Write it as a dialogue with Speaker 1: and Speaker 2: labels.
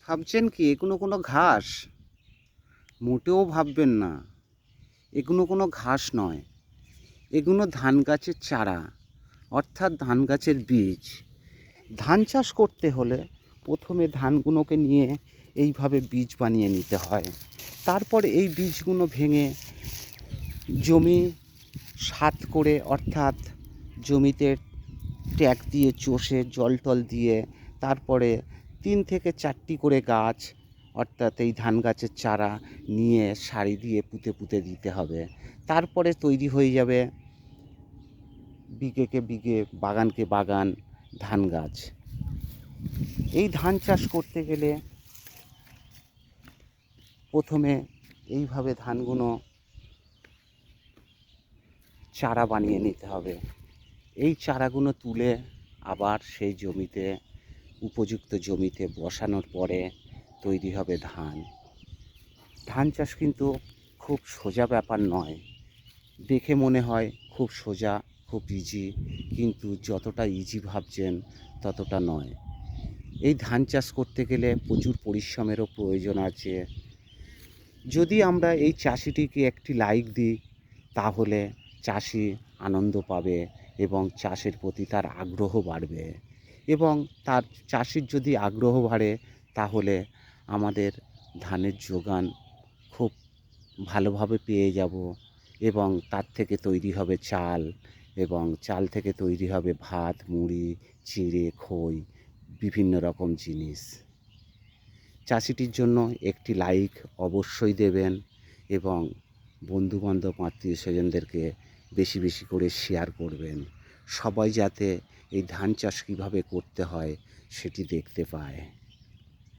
Speaker 1: ভাবছেন কি এগুলো কোনো ঘাস? মোটেও ভাববেন না। এগুলো কোনো ঘাস নয়, এগুলো ধান গাছের চারা, অর্থাৎ ধান গাছের বীজ। ধান চাষ করতে হলে প্রথমে ধানগুলোকে নিয়ে এইভাবে বীজ বানিয়ে নিতে হয়। তারপরে এই বীজগুলো ভেঙে জমি সাৎ করে, অর্থাৎ জমিতে ট্যাক দিয়ে চষে জল টল দিয়ে তারপরে 3 থেকে 4টি করে গাছ, অর্থাৎ এই ধান গাছের চারা নিয়ে সারি দিয়ে পুঁতে পুঁতে দিতে হবে। তারপরে তৈরি হয়ে যাবে বিঘেকে বিঘে, বাগানকে বাগান ধান গাছ। এই ধান চাষ করতে গেলে প্রথমে এইভাবে ধানগুলো চারা বানিয়ে নিতে হবে। এই চারাগুলো তুলে আবার সেই জমিতে, উপযুক্ত জমিতে বসানোর পরে তৈরি হবে ধান। ধান চাষ কিন্তু খুব সোজা ব্যাপার নয়। দেখে মনে হয় খুব সোজা, খুব ইজি, কিন্তু যতটা ইজি ভাবছেন ততটা নয়। এই ধান চাষ করতে গেলে প্রচুর পরিশ্রমেরও প্রয়োজন আছে। যদি আমরা এই চাষিটিকে একটি লাইক দিই তাহলে চাষি আনন্দ পাবে এবং চাষের প্রতি তার আগ্রহ বাড়বে, এবং তার চাষির যদি আগ্রহ বাড়ে তাহলে আমাদের ধানের যোগান খুব ভালোভাবে পেয়ে যাব, এবং তার থেকে তৈরি হবে চাল, এবং চাল থেকে তৈরি হবে ভাত, মুড়ি, চিঁড়ে, খই, বিভিন্ন রকম জিনিস। চাষিটির জন্য একটি লাইক অবশ্যই দেবেন, এবং বন্ধুবান্ধব আত্মীয় স্বজনদেরকে বেশি বেশি করে শেয়ার করবেন, সবাই যাতে এই ধান চাষ কীভাবে করতে হয় সেটি দেখতে পায়।